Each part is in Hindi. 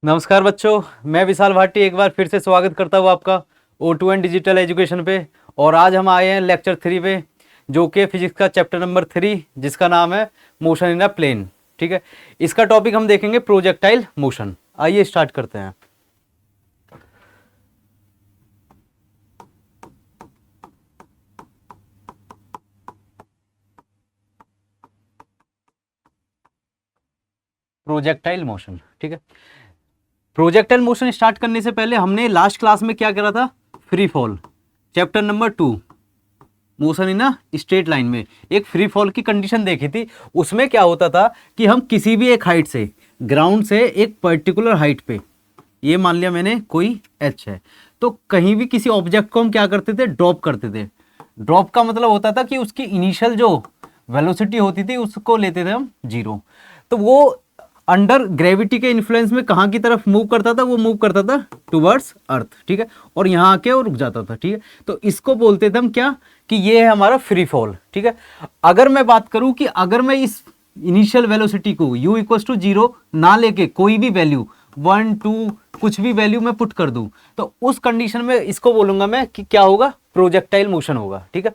नमस्कार बच्चों, मैं विशाल भाटी एक बार फिर से स्वागत करता हूँ आपका O2N डिजिटल एजुकेशन पे। और आज हम आए हैं लेक्चर 3 पे, जो कि फिजिक्स का चैप्टर नंबर 3, जिसका नाम है मोशन इन अ प्लेन। ठीक है, इसका टॉपिक हम देखेंगे प्रोजेक्टाइल मोशन। आइए स्टार्ट करते हैं। प्रोजेक्टाइल मोशन, ठीक है। प्रोजेक्टाइल मोशन स्टार्ट करने से पहले हमने लास्ट क्लास में क्या करा था? Free fall, chapter number 2, motion in a straight line में एक फ्री फॉल की कंडीशन देखी थी। उसमें क्या होता था कि हम किसी भी एक हाइट से, ग्राउंड से एक पर्टिकुलर हाइट पे, ये मान लिया मैंने कोई एच है, तो कहीं भी किसी ऑब्जेक्ट को हम क्या करते थे? ड्रॉप करते थे। ड्रॉप का मतलब होता था कि उसकी इनिशियल जो वेलोसिटी होती थी उसको लेते थे हम जीरो। तो वो अंडर ग्रेविटी के इन्फ्लुएंस में कहाँ की तरफ मूव करता था? वो मूव करता था टुवर्ड्स अर्थ, ठीक है, और यहाँ आके वो रुक जाता था, ठीक है। तो इसको बोलते थे हम क्या? कि ये है हमारा फ्री फॉल, ठीक है। अगर मैं बात करूं कि अगर मैं इस इनिशियल वेलोसिटी को u इक्वल्स टू 0 ना लेके कोई भी वैल्यू 1 2 कुछ भी वैल्यू मैं पुट कर दूं, तो उस कंडीशन में इसको बोलूंगा मैं कि क्या होगा? प्रोजेक्टाइल मोशन होगा, ठीक है।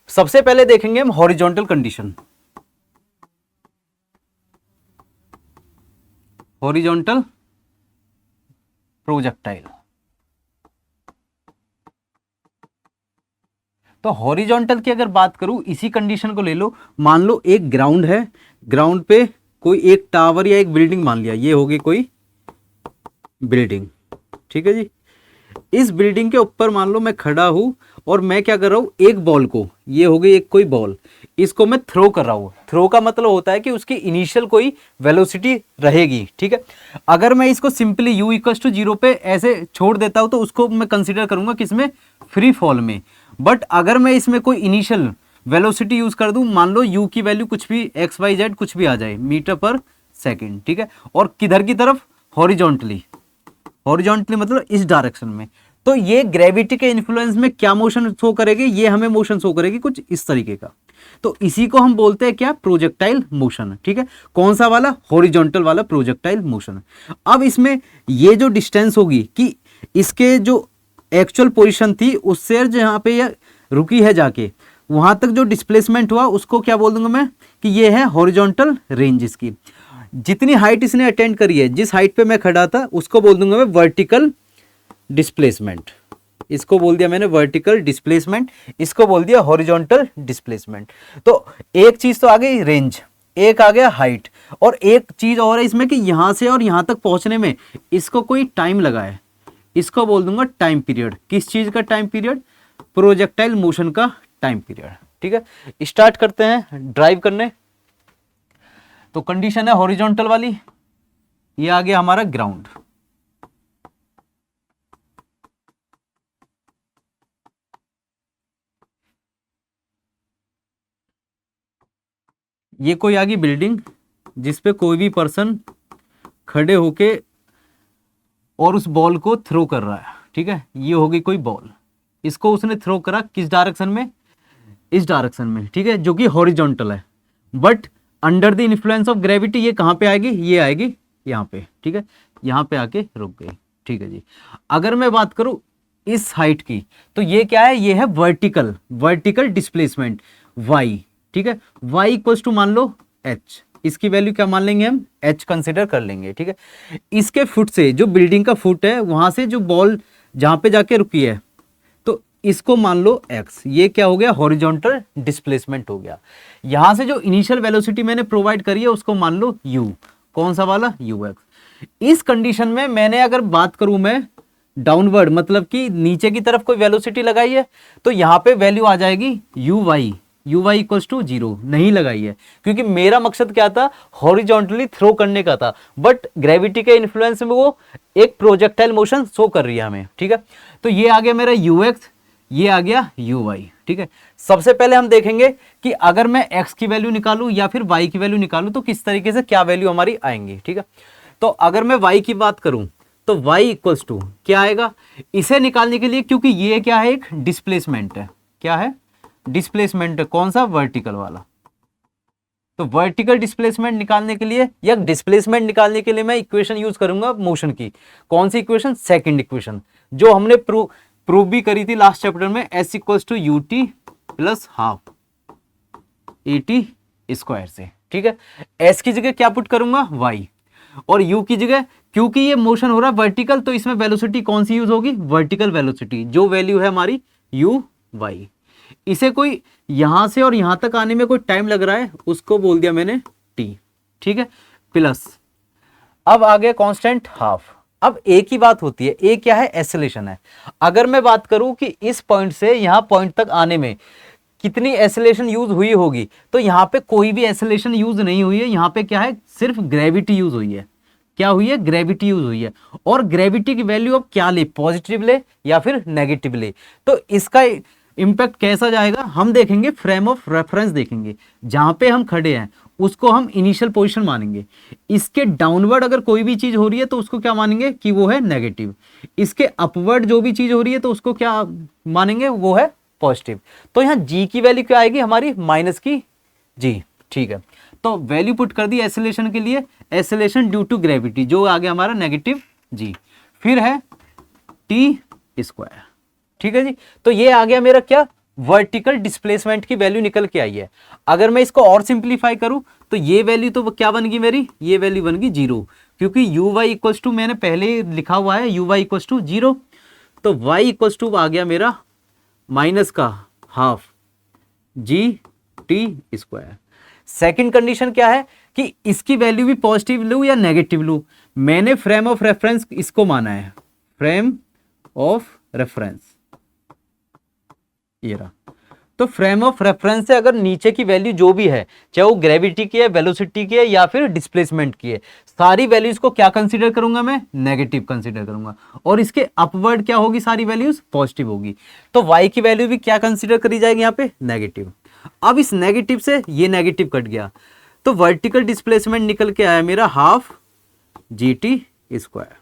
सबसे पहले देखेंगे हम हॉरिजॉन्टल कंडीशन, हॉरिजॉन्टल प्रोजेक्टाइल। तो हॉरिजॉन्टल की अगर बात करूं, इसी कंडीशन को ले लो। मान लो एक ग्राउंड है, ग्राउंड पे कोई एक टावर या एक बिल्डिंग मान लिया, ये होगी कोई बिल्डिंग, ठीक है जी। इस बिल्डिंग के ऊपर मान लो मैं खड़ा हूं और मैं क्या कर रहा हूं? एक बॉल को, ये हो गई एक कोई बॉल, इसको मैं थ्रो कर रहा हूं। थ्रो का मतलब होता है कि उसकी इनिशियल कोई वेलोसिटी रहेगी, ठीक है। अगर मैं इसको सिंपली u इक्वल्स टू 0 पे ऐसे छोड़ देता हूं तो उसको मैं कंसीडर करूंगा किसमें? फ्री फॉल में। बट अगर मैं इसमें कोई इनिशियल वेलोसिटी यूज कर दूं, मान लो u की वैल्यू कुछ भी XYZ कुछ भी आ जाए, मीटर पर सेकेंड, ठीक है, और किधर की तरफ? हॉरिजॉन्टली। हॉरिजॉन्टली मतलब इस डायरेक्शन में। तो ये ग्रेविटी के इन्फ्लुएंस में क्या मोशन शो करेगी? ये हमें मोशन शो करेगी कुछ इस तरीके का। तो इसी को हम बोलते हैं क्या? प्रोजेक्टाइल मोशन, ठीक है। कौन सा वाला? हॉरिजॉन्टल वाला प्रोजेक्टाइल मोशन। अब इसमें ये जो डिस्टेंस होगी कि इसके जो एक्चुअल पोजीशन थी उससे जहां पे ये रुकी है जाके वहां तक जो डिस्प्लेसमेंट हुआ उसको क्या बोल दूंगा मैं? कि ये है हॉरिजॉन्टल रेंज इसकी। जितनी हाइट इसने अटेंड करी है, जिस हाइट पे मैं खड़ा था, उसको बोल दूंगा मैं वर्टिकल डिस्प्लेसमेंट। इसको बोल दिया मैंने वर्टिकल डिस्प्लेसमेंट, इसको बोल दिया हॉरिजॉन्टल डिस्प्लेसमेंट। तो एक चीज तो आ गई रेंज, एक आ गया हाइट, और एक चीज और है इसमें कि यहां से और यहां तक पहुंचने में इसको कोई टाइम लगा है, इसको बोल दूंगा टाइम पीरियड। किस चीज का टाइम पीरियड? प्रोजेक्टाइल मोशन का टाइम पीरियड, ठीक है। स्टार्ट करते हैं ड्राइव करने। तो कंडीशन है हॉरिजॉन्टल वाली, ये आ गया हमारा ग्राउंड। ये कोई आ गई बिल्डिंग जिसपे कोई भी पर्सन खड़े होके और उस बॉल को थ्रो कर रहा है, ठीक है। ये होगी कोई बॉल, इसको उसने थ्रो करा किस डायरेक्शन में? इस डायरेक्शन में, ठीक है, जो कि हॉरिजॉन्टल है। But under the influence of gravity ये कहां पे आएगी? ये आएगी यहाँ पे, ठीक है, यहाँ पे आके रुक गई, ठीक है जी। अगर मैं बात करूं इस हाइट की, तो ये क्या है? ये है वर्टिकल, वर्टिकल डिस्प्लेसमेंट वाई, ठीक है। वाई इक्वल्स टू मान लो एच, इसकी वैल्यू क्या मान लेंगे हम? एच कंसिडर कर लेंगे, ठीक है। इसके फुट से, जो बिल्डिंग का फुट है, वहां से जो बॉल जहां पे जाके रुकी है, तो इसको मान लो x। ये क्या हो गया? हॉरिजॉन्टल डिस्प्लेसमेंट हो गया। यहां से जो इनिशियल वेलोसिटी मैंने प्रोवाइड करी है उसको मान लो u। कौन सा वाला? ux। इस कंडीशन में मैंने अगर बात करूं मैं डाउनवर्ड, मतलब कि नीचे की तरफ कोई वेलोसिटी लगाई है, तो यहां पे वैल्यू आ जाएगी uy इक्वल्स टू 0 नहीं लगाई है, क्योंकि मेरा मकसद क्या था? हॉरिजॉन्टली थ्रो करने का था। बट ग्रेविटी के इन्फ्लुएंस में वो एक प्रोजेक्टाइल मोशन शो कर रही है हमें, ठीक है। तो ये आ गया मेरा ux, ये आ गया uy, ठीक है। सबसे पहले हम देखेंगे कि अगर मैं x की वैल्यू निकालूं या फिर y की वैल्यू निकालूं तो किस तरीके से क्या वैल्यू हमारी आएंगी, ठीक है। तो अगर मैं y की बात करूं तो y इक्वल्स टू क्या आएगा? इसे निकालने के लिए, क्योंकि ये क्या है? एक डिस्प्लेसमेंट है। क्या है? डिस्प्लेसमेंट। कौन सा? वर्टिकल वाला। तो वर्टिकल डिस्प्लेसमेंट निकालने के लिए या डिस्प्लेसमेंट निकालने के लिए मैं इक्वेशन यूज करूंगा मोशन की। कौन सी इक्वेशन? सेकंड इक्वेशन, जो हमने प्रूव भी करी थी लास्ट चैप्टर में, s equals to u t plus half a t square से। ठीक है, s की जगह क्या पुट करूंगा? y, और u की जगह, क्योंकि ये मोशन हो रहा है वर्टिकल, तो इसमें वेलोसिटी कौन सी यूज होगी? वर्टिकल वेलोसिटी, जो वैल्यू है हमारी u y। इसे कोई यहां से और यहां तक आने में कोई टाइम लग रहा है, उसको बोल दिया मैंने t। ठीक है, प्लस अब आ गया कांस्टेंट हाफ। अब a की बात होती है, a क्या है? एक्सेलरेशन है। अगर मैं बात करूं कि इस पॉइंट से यहां पॉइंट तक आने में कितनी एक्सेलरेशन यूज हुई होगी, तो यहां पे कोई भी एक्सेलरेशन यूज नहीं हुई है। यहां पे क्या है? सिर्फ ग्रेविटी यूज हुई है। क्या हुई है? ग्रेविटी यूज हुई है। और ग्रेविटी की वैल्यू अब क्या ले? पॉजिटिव ले या फिर नेगेटिव ले? तो इसका इंपैक्ट कैसा जाएगा हम देखेंगे, फ्रेम ऑफ रेफरेंस देखेंगे। जहां पे हम खड़े हैं उसको हम इनिशियल पोजीशन मानेंगे। इसके डाउनवर्ड अगर कोई भी चीज हो रही है तो उसको क्या मानेंगे? कि वो है नेगेटिव। इसके अपवर्ड जो भी चीज हो रही है तो उसको क्या मानेंगे? वो है पॉजिटिव। तो यहाँ g की वैल्यू क्या आएगी हमारी? माइनस की g। ठीक है, तो वैल्यू पुट कर दी एक्सेलरेशन के लिए, एक्सेलरेशन ड्यू टू ग्रेविटी, जो आ गया हमारा नेगेटिव g। फिर है t स्क्वायर। ठीक है जी, तो ये आ गया मेरा क्या? वर्टिकल डिस्प्लेसमेंट की वैल्यू निकल के आई है। अगर मैं इसको और सिंप्लीफाई करूं तो ये वैल्यू तो क्या बन गई मेरी? ये वैल्यू बन गई 0, क्योंकि यू वाई इक्वल्स टू मैंने पहले लिखा हुआ है यू वाई इक्वल्स टू 0। तो y इक्वल्स टू आ गया मेरा माइनस का half G T square. Second condition क्या है कि इसकी वैल्यू भी पॉजिटिव लूं या नेगेटिव लूं? मैंने फ्रेम ऑफ रेफरेंस इसको माना है, फ्रेम ऑफ रेफरेंस ये रहा। तो फ्रेम ऑफ रेफरेंस से अगर नीचे की वैल्यू जो भी है, चाहे वो ग्रेविटी की है, वेलोसिटी की है या फिर डिस्प्लेसमेंट की है, सारी वैल्यूज को क्या कंसीडर करूंगा मैं? नेगेटिव कंसीडर करूंगा। और इसके अपवर्ड क्या होगी? सारी वैल्यूज पॉजिटिव होगी। तो y की वैल्यू भी क्या कंसीडर करी जाएगी यहाँ पे? नेगेटिव। अब इस नेगेटिव से ये नेगेटिव कट गया, तो वर्टिकल डिस्प्लेसमेंट निकल के आया मेरा हाफ जी टी स्क्वायर।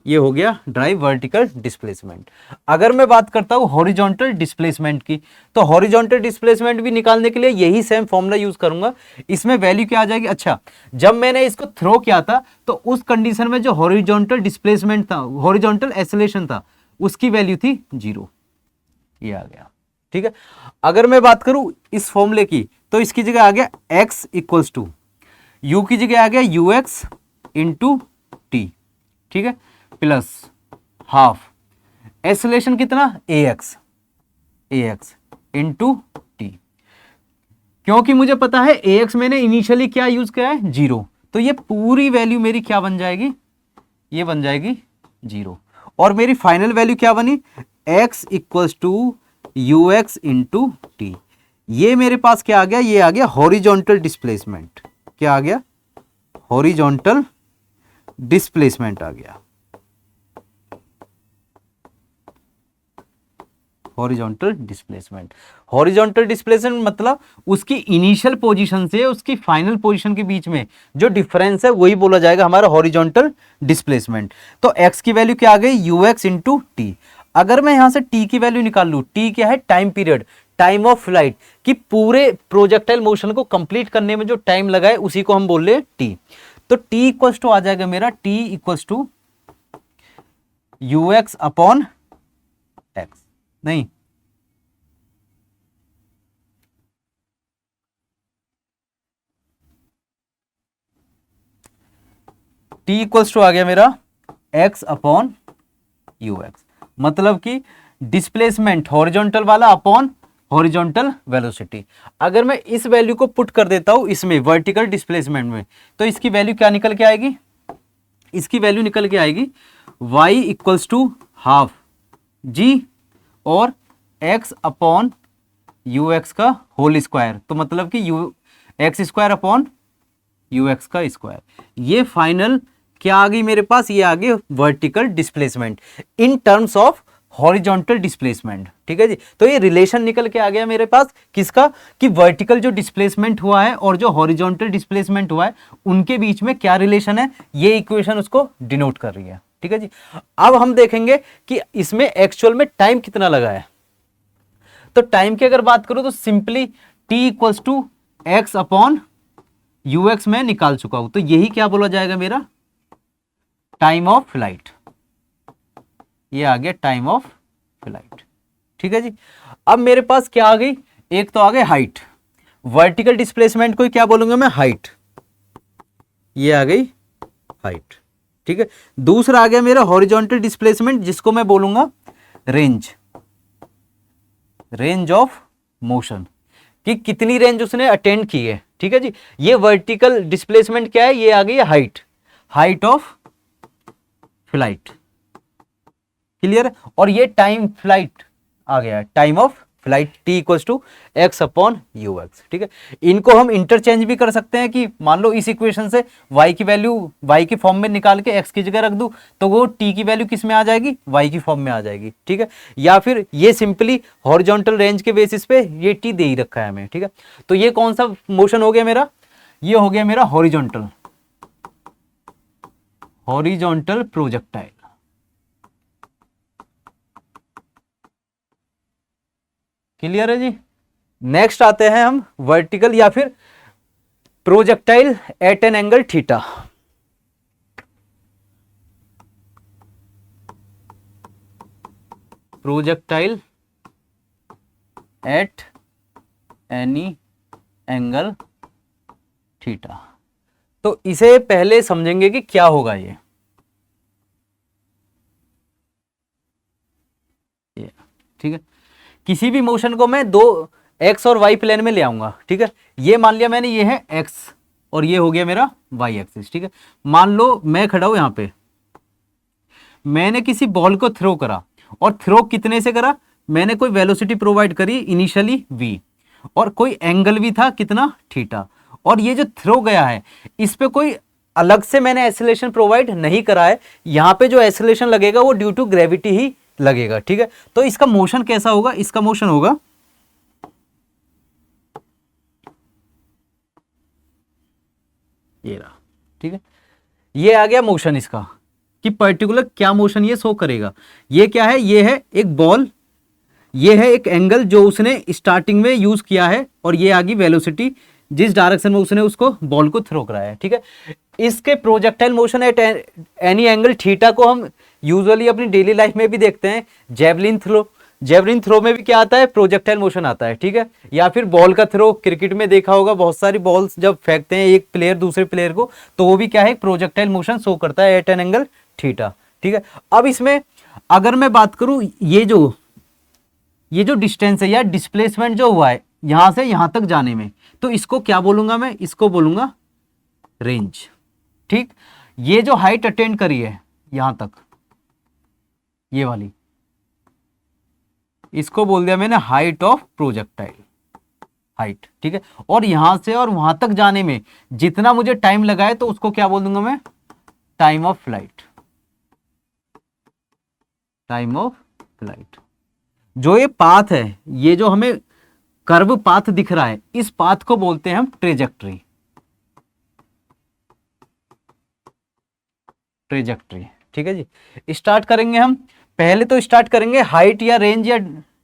ये हो गया ड्राइव वर्टिकल डिस्प्लेसमेंट। अगर मैं बात करता हूं हॉरिजॉन्टल डिस्प्लेसमेंट की, तो हॉरिजॉन्टल डिस्प्लेसमेंट भी निकालने के लिए यही सेम फॉर्मूला यूज करूंगा। इसमें वैल्यू क्या आ जाएगी? अच्छा, जब मैंने इसको थ्रो किया था तो उस कंडीशन में जो हॉरिजॉन्टल डिस्प्लेसमेंट था, हॉरिजॉन्टल एक्सेलरेशन था, उसकी वैल्यू थी 0। ये आ गया। ठीक है, अगर मैं बात करूं इस फॉर्मूले की, तो इसकी जगह आ गया x इक्वल्स टू, यू की जगह आ गया यू एक्स इंटू टी। ठीक है, प्लस हाफ एक्सेलरेशन कितना? ax into T. क्योंकि मुझे पता है ax मैंने इनिशियली क्या यूज किया है? 0। तो ये पूरी वैल्यू मेरी क्या बन जाएगी? ये बन जाएगी 0। और मेरी फाइनल वैल्यू क्या बनी? x equals to u x into t. ये मेरे पास क्या आ गया? ये आ गया हॉरिजॉन्टल डिस्प्लेसमेंट। क्या आ गया? हॉरिजॉन्टल डिस्प्लेसमेंट आ गया। हॉरिजॉन्टल डिस्प्लेसमेंट, हॉरिजॉन्टल डिस्प्लेसमेंट मतलब उसकी इनिशियल पोजीशन से उसकी फाइनल पोजीशन के बीच में जो डिफरेंस है वही बोला जाएगा हमारा हॉरिजॉन्टल डिस्प्लेसमेंट। तो x की वैल्यू क्या आ गई? You x into T. अगर मैं यहां से t की वैल्यू निकाल लूं, t क्या है? Time period, time of flight, कि पूरे प्रोजेक्टाइल मोशन को कंप्लीट करने में जो टाइम लगा है उसी को हम बोल रहे हैं t। तो t इक्वल्स टू आ जाएगा मेरा t equals to u x upon x, नहीं t इक्वल्स टू आ गया मेरा x अपॉन यू एक्स, मतलब कि डिस्प्लेसमेंट हॉरिजॉन्टल वाला अपॉन हॉरिजॉन्टल वेलोसिटी। अगर मैं इस वैल्यू को पुट कर देता हूं इसमें वर्टिकल डिस्प्लेसमेंट में, तो इसकी वैल्यू क्या निकल के आएगी? इसकी वैल्यू निकल के आएगी y इक्वल्स टू हाफ जी और x अपॉन यू एक्स का होल स्क्वायर, तो मतलब कि you x square upon u x का स्क्वायर। ये फाइनल क्या आ गई मेरे पास? ये आ गई vertical displacement in terms of horizontal displacement. ठीक है जी, तो ये रिलेशन निकल के आ गया मेरे पास किसका? कि वर्टिकल जो डिस्प्लेसमेंट हुआ है और जो हॉरिजॉन्टल डिस्प्लेसमेंट हुआ है उनके बीच में क्या रिलेशन है, ये इक्वेशन उसको डिनोट कर रही है। ठीक है जी, अब हम देखेंगे कि इसमें एक्चुअल में टाइम कितना लगा है। तो टाइम की अगर बात करूं तो simply t equals to x upon u x मैं निकाल चुका हूं, तो यही क्या बोला जाएगा मेरा टाइम ऑफ फ्लाइट। ये आ गया टाइम ऑफ फ्लाइट। ठीक है जी। अब मेरे पास क्या आ गई, एक तो आ गई हाइट, वर्टिकल डिस्प्लेसमेंट को क्या बोलूंगा मैं हाइट, ये आ गई हाइट। ठीक है। दूसरा आ गया मेरा हॉरिजॉन्टल डिस्प्लेसमेंट, जिसको मैं बोलूंगा रेंज, रेंज ऑफ मोशन, कि कितनी रेंज उसने अटेंड की है। ठीक है जी। ये वर्टिकल डिस्प्लेसमेंट क्या है, ये आ गई height, height of flight. Clear. और ये टाइम फ्लाइट आ गया, time of flight t equals to x upon u x. ठीक है। इनको हम इंटरचेंज भी कर सकते हैं कि मान लो इस इक्वेशन से y की वैल्यू y की फॉर्म में निकाल के x की जगह रख दूं, तो वो t की वैल्यू किस में आ जाएगी, y की फॉर्म में आ जाएगी। ठीक है। या फिर ये सिंपली हॉरिजॉन्टल रेंज के बेसिस पे ये t दे ही रखा है हमें। ठीक है। तो ये कौन सा मोशन हो गया मेरा, ये हो गया मेरा हॉरिजॉन्टल, हॉरिजॉन्टल प्रोजेक्टाइल। क्लियर है जी। नेक्स्ट आते हैं हम वर्टिकल या फिर projectile eight an angle theta. Projectile at any angle theta. तो इसे पहले समझेंगे कि क्या होगा ये। ठीक है। किसी भी मोशन को मैं दो एक्स और वाई प्लेन में ले आऊंगा। ठीक है। ये मान लिया मैंने, ये है एक्स और ये हो गया मेरा वाई एक्सिस। ठीक है। मान लो मैं खड़ा हूं यहां पे, मैंने किसी बॉल को थ्रो करा, और थ्रो कितने से करा, मैंने कोई वेलोसिटी प्रोवाइड करी इनिशियली v, और कोई एंगल भी था कितना थीटा, और ये जो थ्रो गया है इस पे कोई अलग से मैंने एक्सेलरेशन प्रोवाइड नहीं करा है। यहां पे जो एक्सेलरेशन लगेगा वो ड्यू टू ग्रेविटी ही लगेगा। ठीक है। तो इसका मोशन कैसा होगा, इसका मोशन होगा ये रहा। ठीक है। ये आ गया मोशन इसका, कि पर्टिकुलर क्या मोशन ये शो करेगा। ये क्या है, ये है एक बॉल, ये है एक एंगल जो उसने स्टार्टिंग में यूज किया है, और ये आ गई वेलोसिटी जिस डायरेक्शन में उसने उसको बॉल को थ्रो कराया है। ठीक है। इसके projectile motion at any angle theta को हम यूजुअली अपनी डेली लाइफ में भी देखते हैं। जेवलिन थ्रो, जेवलिन थ्रो में भी क्या आता है, प्रोजेक्टाइल मोशन आता है। ठीक है। या फिर बॉल का थ्रो, क्रिकेट में देखा होगा बहुत सारी बॉल्स जब फेंकते हैं एक प्लेयर दूसरे प्लेयर को, तो वो भी क्या है, प्रोजेक्टाइल मोशन शो करता है एट एन एंगल थीटा। ठीक है। अब इसमें अगर मैं बात करूं, ये जो डिस्टेंस है या डिस्प्लेसमेंट जो हुआ है यहां से यहां तक जाने में, तो इसको क्या बोलूंगा मैं, इसको बोलूंगा रेंज। ठीक। ये जो हाइट अटेंड करी है यहां तक, ये वाली, इसको बोल दिया मैंने हाइट ऑफ प्रोजेक्टाइल, हाइट। ठीक है। और यहां से और वहां तक जाने में जितना मुझे टाइम लगा है, तो उसको क्या बोल दूंगा मैं, time of flight, time of flight. जो ये पाथ है, ये जो हमें कर्व पाथ दिख रहा है, इस पाथ को बोलते हैं हम ट्रेजेक्ट्री, ट्रेजेक्ट्री। ठीक है जी। स्टार्ट करेंगे हम, पहले तो स्टार्ट करेंगे हाइट या रेंज या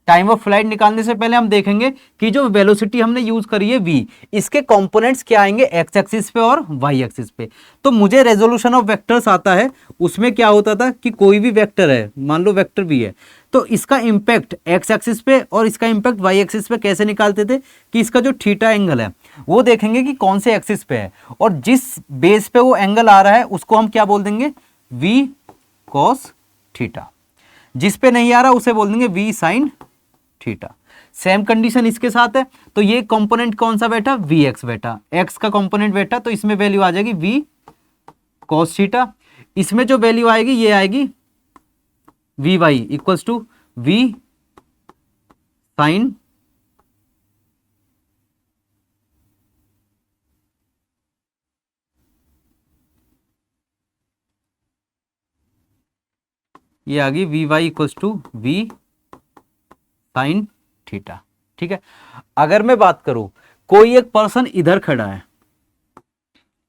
टाइम ऑफ फ्लाइट निकालने से पहले हम देखेंगे कि जो वेलोसिटी हमने यूज करी है v, इसके कंपोनेंट्स क्या आएंगे x एक्सिस पे और y एक्सिस पे। तो मुझे रेजोल्यूशन ऑफ वेक्टर्स आता है, उसमें क्या होता था कि कोई भी वेक्टर है, मान लो वेक्टर v है, तो इसका इंपैक्ट x एक्सिस पे और इसका इंपैक्ट y एक्सिस पे कैसे निकालते थे, कि इसका जो थीटा एंगल है वो देखेंगे कि कौन से एक्सिस पे है, और जिस बेस पे वो एंगल आ रहा है उसको हम क्या बोल देंगे, v cos थीटा। जिस पे नहीं आ रहा उसे बोल देंगे v sin theta. Same condition इसके साथ है। तो ये कंपोनेंट कौन सा बैठा, vx बैठा, x का कंपोनेंट बैठा, तो इसमें वैल्यू आ जाएगी v cos थीटा। इसमें जो वैल्यू आएगी ये आएगी vy equals to v sin ये आ गई vy equals to v sin theta. ठीक है। अगर मैं बात करूं, कोई एक पर्सन इधर खड़ा है,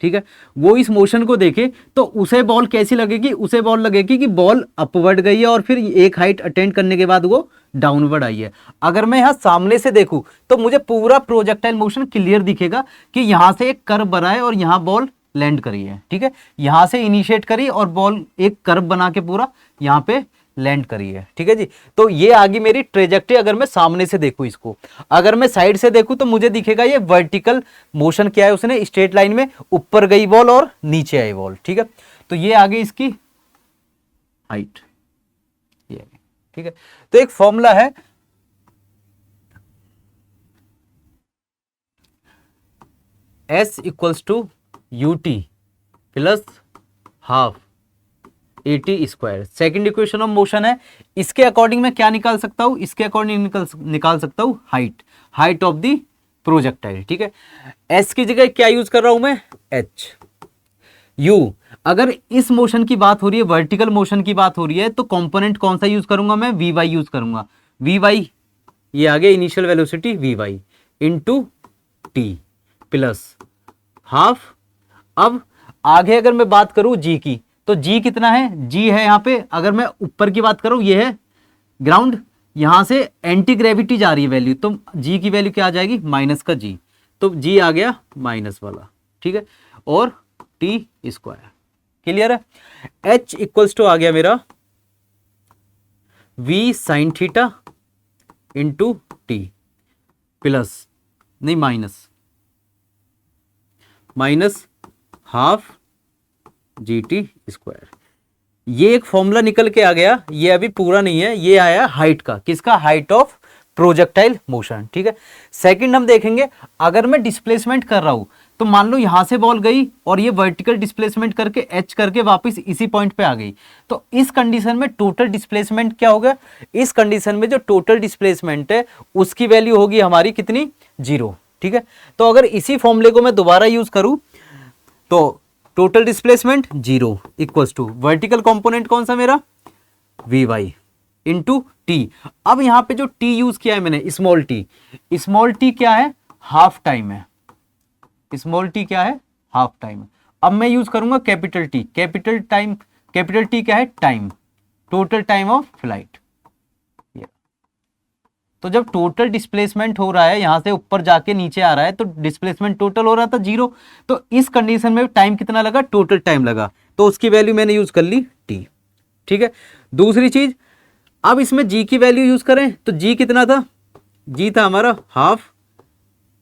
ठीक है, वो इस मोशन को देखे तो उसे बॉल कैसी लगेगी, उसे बॉल लगेगी कि बॉल अपवर्ड गई है और फिर एक हाइट अटेंड करने के बाद वो डाउनवर्ड आई है। अगर मैं यहाँ सामने से देखूं तो मुझे पूरा प्रोजेक्टाइल मोशन क्लियर दिखेगा कि यहाँ से एक कर्व बना है और यहाँ बॉल लैंड करी है, ठीक है, यहाँ से इनिशिएट करी और बॉल एक कर्व बना के पूरा यहाँ पे लैंड करी है, ठीक है जी। तो ये आ गई मेरी ट्रेजेक्ट्री अगर मैं सामने से देखूं इसको। अगर मैं साइड से देखूं तो मुझे दिखेगा ये वर्टिकल मोशन क्या है, उसने स्ट्रेट लाइन में ऊपर गई बॉल और नीचे आई बॉल, ठीक है। तो ये आ गई इसकी हाइट, ये, ठीक है। तो एक फॉर्मूला है S equals to UT plus half AT square, second equation of motion है। इसके अकॉर्डिंग मैं क्या निकाल सकता हूं, इसके अकॉर्डिंग निकाल सकता हूं हाइट ऑफ द प्रोजेक्टाइल, ठीक है। S की जगह क्या यूज कर रहा हूं मैं, H। U, अगर इस मोशन की बात हो रही है, वर्टिकल मोशन की बात हो रही है, तो कंपोनेंट कौन सा यूज करूंगा मैं, Vy यूज करूंगा। Vy ये आ गया initial velocity Vy into T plus half. अब आगे अगर मैं बात करूं G की, तो G कितना है, G है यहाँ पे, अगर मैं ऊपर की बात करूं ये है ग्राउंड, यहां से एंटी ग्रेविटी जा रही है वैल्यू, तो G की वैल्यू क्या आ जाएगी, माइनस का G, तो G आ गया माइनस वाला, ठीक है, और T स्क्वायर, क्लियर है। H इक्वल्स टू आ गया मेरा V sine theta into T plus नहीं माइनस हाफ GT स्क्वायर। ये एक फॉर्मूला निकल के आ गया, ये अभी पूरा नहीं है, ये आया हाइट का, किसका, हाइट ऑफ प्रोजेक्टाइल मोशन, ठीक है। सेकंड हम देखेंगे, अगर मैं डिस्प्लेसमेंट कर रहा हूं तो मान लो यहां से बॉल गई और ये वर्टिकल डिस्प्लेसमेंट करके H करके वापस इसी पॉइंट पे आ गई, तो इस कंडीशन में टोटल डिस्प्लेसमेंट क्या होगा, इस कंडीशन में जो टोटल डिस्प्लेसमेंट है उसकी वैल्यू होगी हमारी कितनी, 0, ठीक है। तो अगर इसी फॉर्मूले को मैं दोबारा यूज करूं तो total displacement 0 equals to vertical component कौन सा मेरा, Vy इंटू T। अब यहां पे जो T यूज किया है मैंने, स्मॉल t क्या है, हाफ टाइम है, स्मॉल t क्या है, हाफ टाइम। अब मैं यूज करूंगा कैपिटल T, कैपिटल T क्या है, time, total time of flight. तो जब टोटल डिस्प्लेसमेंट हो रहा है, यहां से ऊपर जाके नीचे आ रहा है, तो डिस्प्लेसमेंट टोटल हो रहा था 0, तो इस कंडीशन में टाइम कितना लगा, टोटल टाइम लगा, तो उसकी वैल्यू मैंने यूज कर ली T, ठीक है। दूसरी चीज, अब इसमें G की वैल्यू यूज करें तो G कितना था, G था हमारा हाफ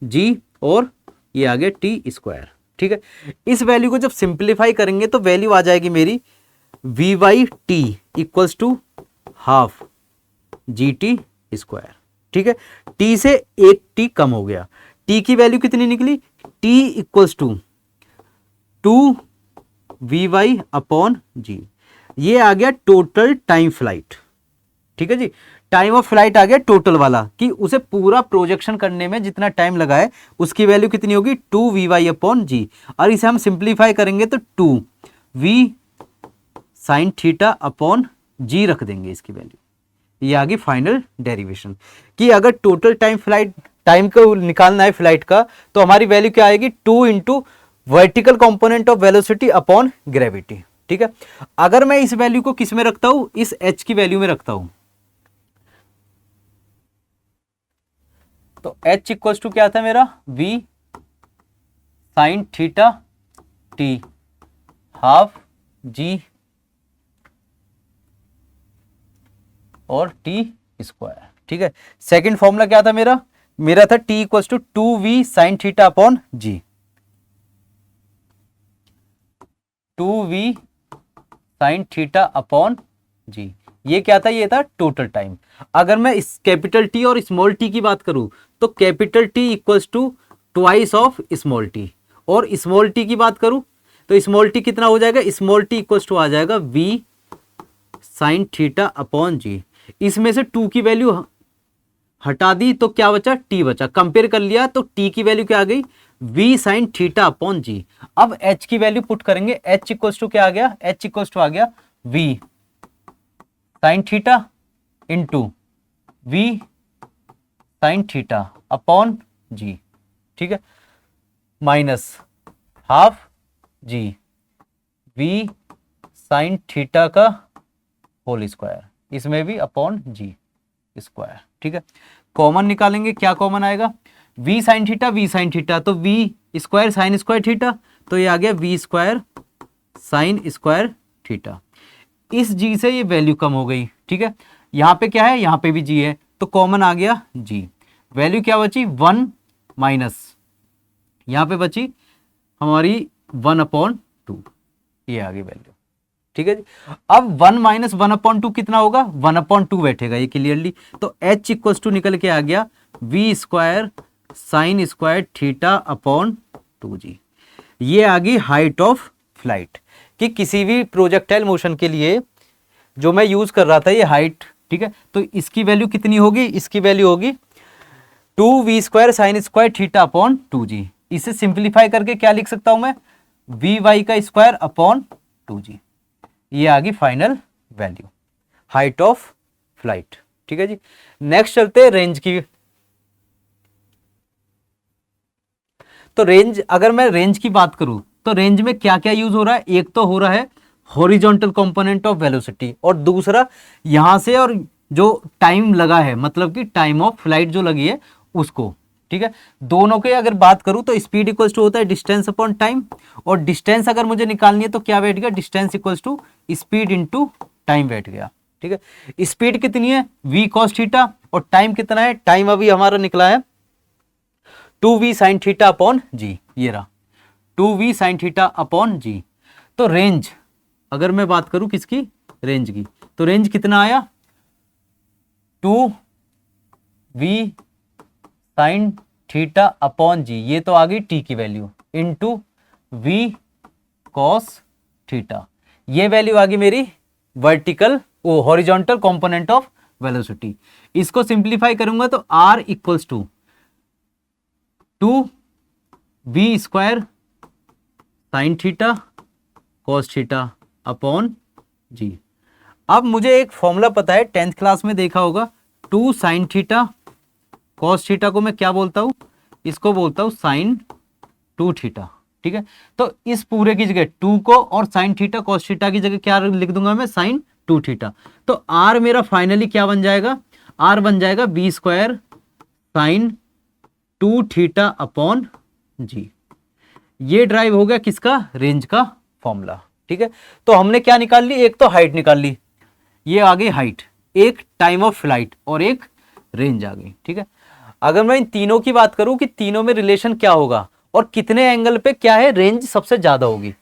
G और ये आ गया T स्क्वायर, ठीक है। इस वैल्यू को जब सिंप्लीफाई करेंगे तो वैल्यू आ जाएगी मेरी Vy T equals to half GT square, ठीक है। T से एक T कम हो गया, T की वैल्यू कितनी निकली, T equals to 2Vy upon G, ये आ गया टोटल टाइम फ्लाइट, ठीक है जी। टाइम ऑफ फ्लाइट आ गया टोटल वाला, कि उसे पूरा प्रोजेक्शन करने में जितना टाइम लगा है उसकी वैल्यू कितनी होगी, 2Vy अपॉन G, और इसे हम सिंप्लीफाई करेंगे तो 2V sine theta upon G रख देंगे इसकी वैल्यू, ये आ गई फाइनल डेरिवेशन। कि अगर टोटल टाइम को निकालना है फ्लाइट का, तो हमारी वैल्यू क्या आएगी, 2 into vertical component of velocity upon gravity, ठीक है। अगर मैं इस वैल्यू को किस में रखता हूं, इस H की वैल्यू में रखता हूं, तो H इक्वल्स टू क्या था मेरा, V sine theta T half G और T स्क्वायर, ठीक है। सेकंड फॉर्मूला क्या था मेरा था T equals to 2V sine theta upon G, 2V sine theta upon G, ये क्या था, ये था टोटल टाइम। अगर मैं इस कैपिटल T और स्मॉल t की बात करूं तो capital T equals to twice of small t, और स्मॉल t की बात करूं तो स्मॉल t कितना हो जाएगा, स्मॉल t इक्वल्स टू आ जाएगा V sine theta upon G। इसमें से 2 की वैल्यू हटा दी तो क्या बचा, T बचा, कंपेयर कर लिया तो T की वैल्यू क्या आ गई, V sine theta upon G। अब H की वैल्यू पुट करेंगे, H इक्वल्स टू क्या आ गया, H इक्वल्स टू आ गया V sine theta into V sine theta upon G, ठीक है, minus half G V sine theta का होल स्क्वायर, इसमें भी अपॉन G, स्क्वायर, ठीक है। कॉमन निकालेंगे, क्या कॉमन आएगा, v sine theta, v sine theta, तो v square sine square theta, तो ये आ गया v square sine square theta. इस g से ये वैल्यू कम हो गई, ठीक है। यहाँ पे क्या है, यहाँ पे भी g है, तो कॉमन आ गया g। वैल्यू क्या बची, 1 माइनस, यहाँ पे बची हमारी 1/2, ये आ गई वैल्यू, ठीक है जी। अब 1 माइनस 1/2 कितना होगा, 1/2 बैठेगा ये क्लियरली, तो h इक्वल्स टू निकल के आ गया v square sine square theta upon 2g। ये आ गई हाइट ऑफ फ्लाइट, कि किसी भी प्रोजेक्टाइल मोशन के लिए जो मैं यूज कर रहा था ये हाइट, ठीक है। तो इसकी वैल्यू कितनी होगी, इसकी वैल्यू होगी 2v square sine square theta upon 2g। इसे सिंप्लीफाई करके क्या लिख सकता हूं मैं, vy का स्क्वायर अपॉन 2g। ये आ गई final value, height of flight, ठीक है जी। नेक्स्ट चलते हैं रेंज की। तो रेंज, अगर मैं रेंज की बात करूं तो रेंज में क्या क्या यूज हो रहा है, एक तो हो रहा है हॉरिजॉन्टल कंपोनेंट ऑफ वेलोसिटी, और दूसरा यहां से और जो टाइम लगा है, मतलब कि टाइम ऑफ फ्लाइट जो लगी है उसको, ठीक है। दोनों के अगर बात करूं तो स्पीड इक्वल्स टू होता है डिस्टेंस अपॉन टाइम, और डिस्टेंस अगर मुझे निकालनी है तो क्या बैठ गया, distance equals to speed into time बैठ गया, ठीक है। स्पीड कितनी है, v cos थीटा, और टाइम कितना है, टाइम अभी हमारा निकला है 2v sine theta upon g, ये रहा 2v साइन थीटा अपॉन जी। तो रेंज, अगर मैं बात करूं किसकी, रेंज की, तो रेंज कितना आया 2v sine theta upon g, ये तो आ गई t की value, into v cos theta, ये वैल्यू आ गई मेरी वर्टिकल वो हॉरिजॉन्टल कंपोनेंट ऑफ वेलोसिटी। इसको सिंप्लीफाई करूंगा तो r equals to 2v square sine theta cos theta upon g. अब मुझे एक फॉर्मूला पता है, 10th क्लास में देखा होगा, 2 साइन थीटा कॉस थीटा को मैं क्या बोलता हूं, इसको बोलता हूं साइन 2 थीटा, ठीक है। तो इस पूरे की जगह 2 को और साइन थीटा कॉस थीटा की जगह क्या लिख दूंगा मैं, साइन 2 थीटा। तो r मेरा फाइनली क्या बन जाएगा, r बन जाएगा v square sine 2 theta upon g. ये ड्राइव हो गया किसका, रेंज का फॉर्मूला, ठीक है। तो हमने क्या निकाल ली, एक तो हाइट निकाल ली, ये आ गई हाइट, एक टाइम ऑफ फ्लाइट और एक रेंज आ गई, ठीक है। अगर मैं इन तीनों की बात करूं कि तीनों में रिलेशन क्या होगा और कितने एंगल पे क्या है, रेंज सबसे ज्यादा होगी।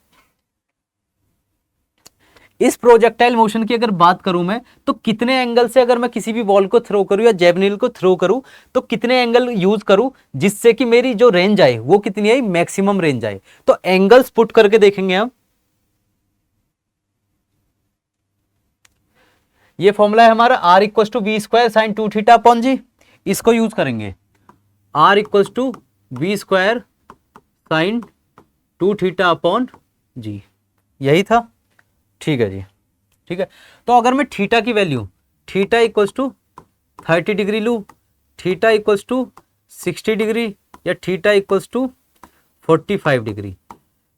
इस प्रोजेक्टाइल मोशन की अगर बात करूं मैं, तो कितने एंगल से अगर मैं किसी भी बॉल को थ्रो करूं या जेवलिन को थ्रो करूं, तो कितने एंगल यूज करूं जिससे कि मेरी जो रेंज आए वो कितनी आई, मैक्सिमम रेंज आए। तो एंगल्स पुट करके देखेंगे हम। ये फॉर्मूला है हमारा r equals to v square sine 2 theta upon g, इसको यूज करेंगे। r equals to v square sine 2 theta upon g, यही था, ठीक है जी, ठीक है। तो अगर मैं थीटा की value, theta equals to 30 degree लूँ, थीटा इक्वल्स टू 60 डिग्री या थीटा इक्वल्स टू 45 डिग्री,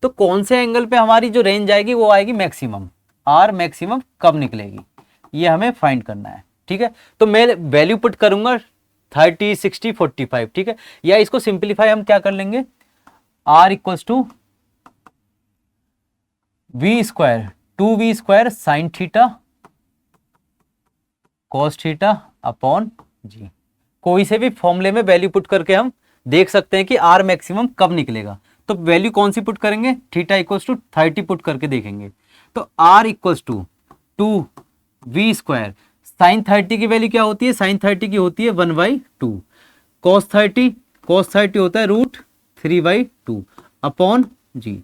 तो कौन से एंगल पे हमारी जो रेंज आएगी वो आएगी मैक्सिमम, आर मैक्सिमम कब निकलेगी, ये हमें फाइंड करना है, ठीक है। तो मैं वैल्यू पुट करूंगा 30, 60, 45, ठीक है। या इसको सिंप्लीफाई हम क्या कर लेंगे, r equals to v square 2v square sine theta cos theta upon g. कोई से भी फॉर्मूले में वैल्यू पुट करके हम देख सकते हैं कि आर मैक्सिमम कब निकलेगा। तो वैल्यू कौन सी पुट करेंगे, थीटा इक्वल्स टू 30 पुट करके देखेंगे। तो r equals to 2v square, sine 30 की वैल्यू क्या होती है, साइन 30 की होती है 1/2, कॉस 30 होता है √3/2 अपॉन जी।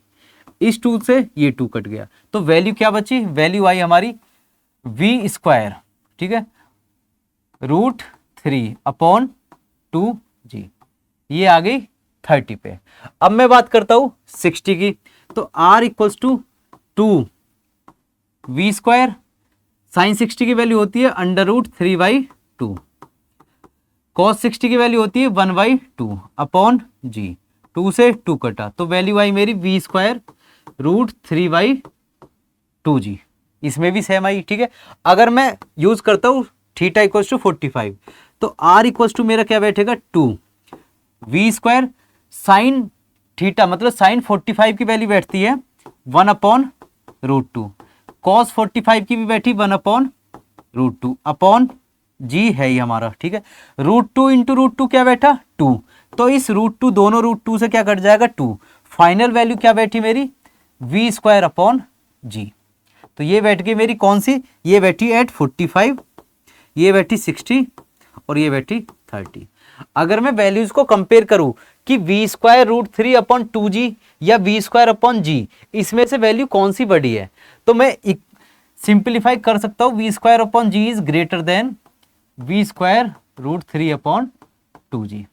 इस 2 से ये 2 कट गया, तो वैल्यू क्या बची, वैल्यू आई हमारी v स्क्वायर, ठीक है, √3 अपॉन 2g, ये आ गई 30 पे। अब मैं बात करता हूं 60 की, तो r equals to 2v square, sine 60 की वैल्यू होती है √3/2, कॉस 60 की वैल्यू होती है 1/2 अपॉन जी। 2 से 2 कटा, तो वैल्यू आई मेरी v स्क्वायर √3/2g, इसमें भी सेम आई, ठीक है। अगर मैं यूज करता हूं थीटा इक्वल्स टू 45, तो आर इक्वल्स टू मेरा क्या बैठेगा 2 वी स्क्वायर साइन थीटा मतलब साइन 45 की वैल्यू बैठती है 1/√2, कॉस 45 की भी बैठी 1/√2 अपॉन जी है ही हमारा, ठीक है। √2 इंटू √2 क्या बैठा 2, तो इस √2 दोनों √2 से क्या कट जाएगा 2, फाइनल वैल्यू क्या बैठी मेरी वी स्क्वायर अपॉन जी। तो ये बैठ गई मेरी कौन सी, ये बैठी एट 45, ये बैठी 60 और ये बैठी 30। अगर मैं वैल्यूज को कंपेयर करूं कि वी स्क्वायर √3 अपॉन 2g या वी स्क्वायर अपॉन जी, इसमें से वैल्यू कौन सी बड़ी है, तो मैं सिंप्लीफाई कर सकता हूं v square upon g is greater than v square √3 upon 2g।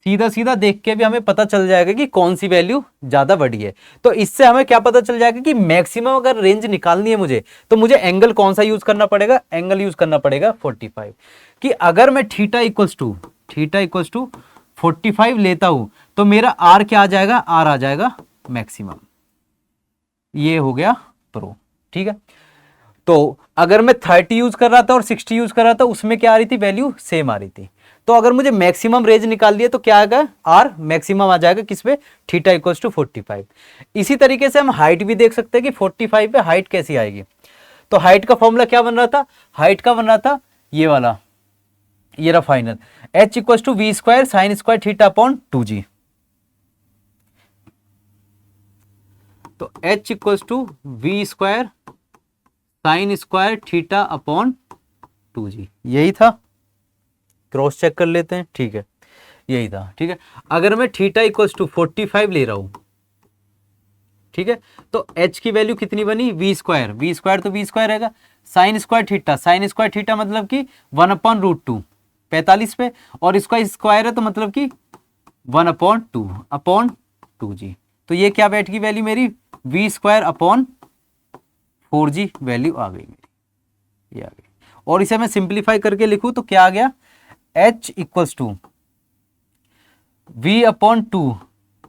सीधा सीधा देख के भी हमें पता चल जाएगा कि कौन सी वैल्यू ज्यादा बड़ी है। तो इससे हमें क्या पता चल जाएगा कि मैक्सिमम अगर रेंज निकालनी है मुझे, तो मुझे एंगल कौन सा यूज करना पड़ेगा, एंगल यूज करना पड़ेगा 45। कि अगर मैं थीटा इक्वल्स टू 45 लेता हूं तो मेरा आर क्या आ जाएगा, आर आ जाएगा मैक्सिमम। ये हो गया प्रो, ठीक है। तो अगर मैं 30 यूज कर रहा था और 60 यूज कर रहा था, उसमें क्या आ रही थी, वैल्यू सेम आ रही थी। तो अगर मुझे मैक्सिमम रेंज निकाल दिया तो क्या आएगा, आर मैक्सिमम आ जाएगा किसमें, थीटा इक्वल्स टू 45। इसी तरीके से हम हाइट भी देख सकते हैं कि 45 पे हाइट कैसी आएगी। तो हाइट का फॉर्मूला क्या बन रहा था, हाइट का बन रहा था ये वाला, ये रहा final, h equals to v square sine square theta upon 2g। तो h equals to v square sine square theta upon 2g, यही था। क्रॉस चेक कर लेते हैं, ठीक है, यही था, ठीक है। अगर मैं थीटा इक्वल्स टू 45 ले रहा हूं, ठीक है, तो h की वैल्यू कितनी बनी, वी स्क्वायर, वी स्क्वायर तो वी स्क्वायर रहेगा, साइन स्क्वायर थीटा मतलब कि 1/√2 45 पे, और इसका स्क्वायर है तो मतलब कि 1/2 अपॉन 2g। तो ये क्या बैठ गई वैल्यू मेरी, v square upon 4g value आ गई मेरी, ये आ गई। और इसे मैं सिंप्लीफाई करके लिखूं तो क्या आ गया, h equals to v upon 2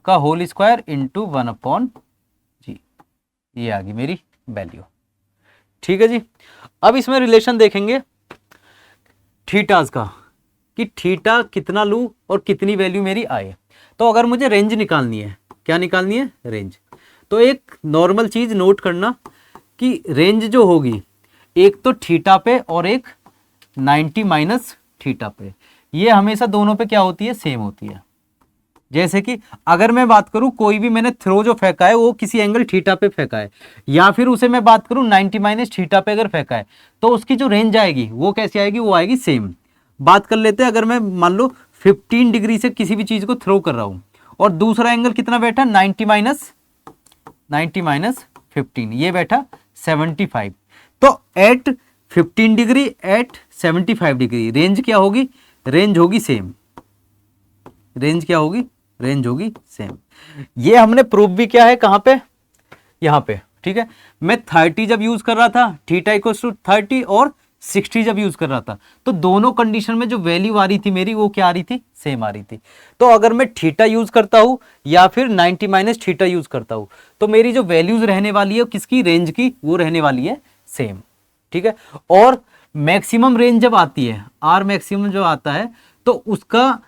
का होल स्क्वायर इंटू 1/g, ये आ गई मेरी वैल्यू, ठीक है जी। अब इसमें रिलेशन देखेंगे थीटास का, कि थीटा कितना लूं और कितनी वैल्यू मेरी आए। तो अगर मुझे रेंज निकालनी है, क्या निकालनी है, रेंज, तो एक नॉर्मल चीज नोट करना कि रेंज जो होगी एक तो थीटा पे और एक 90 माइनस थीटा पे, ये हमेशा दोनों पे क्या होती है, सेम होती है। जैसे कि अगर मैं बात करूं कोई भी मैंने थ्रो जो फेंका है वो किसी एंगल थीटा पे फेंका है, या फिर उसे मैं बात करूं 90 माइनस थीटा पे अगर फेंका है, तो उसकी जो रेंज आएगी वो कैसी आएगी, वो आएगी सेम। बात कर लेते हैं, अगर मैं मान लो 15 डिग्री से किसी भी चीज को थ्रो कर रहा हूं और दूसरा एंगल कितना बैठा, 90 माइनस 15, ये बैठा 75, तो at 15 degree at 75 degree range क्या होगी, रेंज होगी सेम, रेंज क्या होगी, रेंज होगी सेम। ये हमने प्रूफ भी किया है, कहां पे, यहां पे, ठीक है। मैं 30 जब यूज कर रहा था, थीटा इक्वल्स टू 30, और 60 जब यूज कर रहा था, तो दोनों कंडीशन में जो वैल्यू आ रही थी मेरी, वो क्या आ रही थी, सेम आ रही थी। तो अगर मैं थीटा यूज करता हूं या फिर 90 माइनस थीटा यूज करता हूं, तो मेरी जो वैल्यूज रहने वाली है किसकी, रेंज की, वो रहने वाली है सेम, ठीक है। और मैक्सिमम रेंज जब आती है, आर मैक्सिमम जो आता है, तो उसका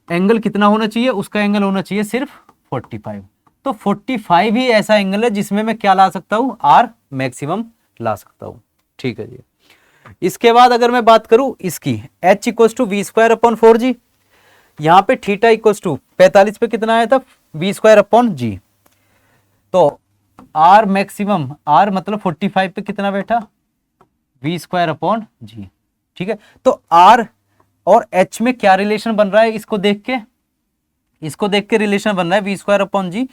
एंगल कितना होना चाहिए, उसका एंगल होना चाहिए सिर्फ 45। तो 45 ही ऐसा एंगल है जिसमें मैं क्या ला सकता हूं, आर मैक्सिमम ला सकता हूं, ठीक है जी। इसके बाद अगर मैं बात करूं इसकी, h equals to v square upon 4g, यहां पे थीटा इक्वल्स टू 45 पे कितना आया था, वी स्क्वायर अपॉन जी। तो आर मैक्सिमम, आर मतलब 45 पे कितना बैठा, वी स्क्वायर अपॉन जी, ठीक है। तो आर और एच में क्या रिलेशन बन रहा है, इसको देख के रिलेशन बन रहा है वी स्क्वायर अपॉन जी।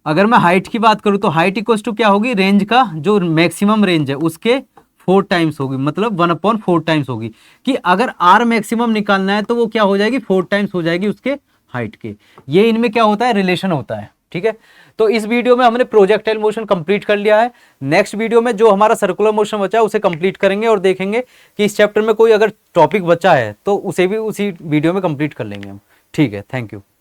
अगर मैं हाइट की बात करूं तो हाइट इक्वल्स टू क्या होगी, रेंज का जो मैक्सिमम रेंज है उसके 4 टाइम्स होगी, मतलब 1/4 टाइम्स होगी। कि अगर आर मैक्सिमम निकालना है तो वो क्या हो जाएगी, 4 टाइम्स हो जाएगी उसके हाइट के। ये इनमें क्या होता है, रिलेशन होता है, ठीक है। तो इस वीडियो में हमने प्रोजेक्टाइल मोशन कंप्लीट कर लिया है। नेक्स्ट वीडियो में जो हमारा सर्कुलर मोशन बचा है उसे कंप्लीट करेंगे और देखेंगे कि इस चैप्टर में कोई अगर टॉपिक बचा है तो उसे भी उसी वीडियो में कंप्लीट कर लेंगे हम, ठीक है। Thank you.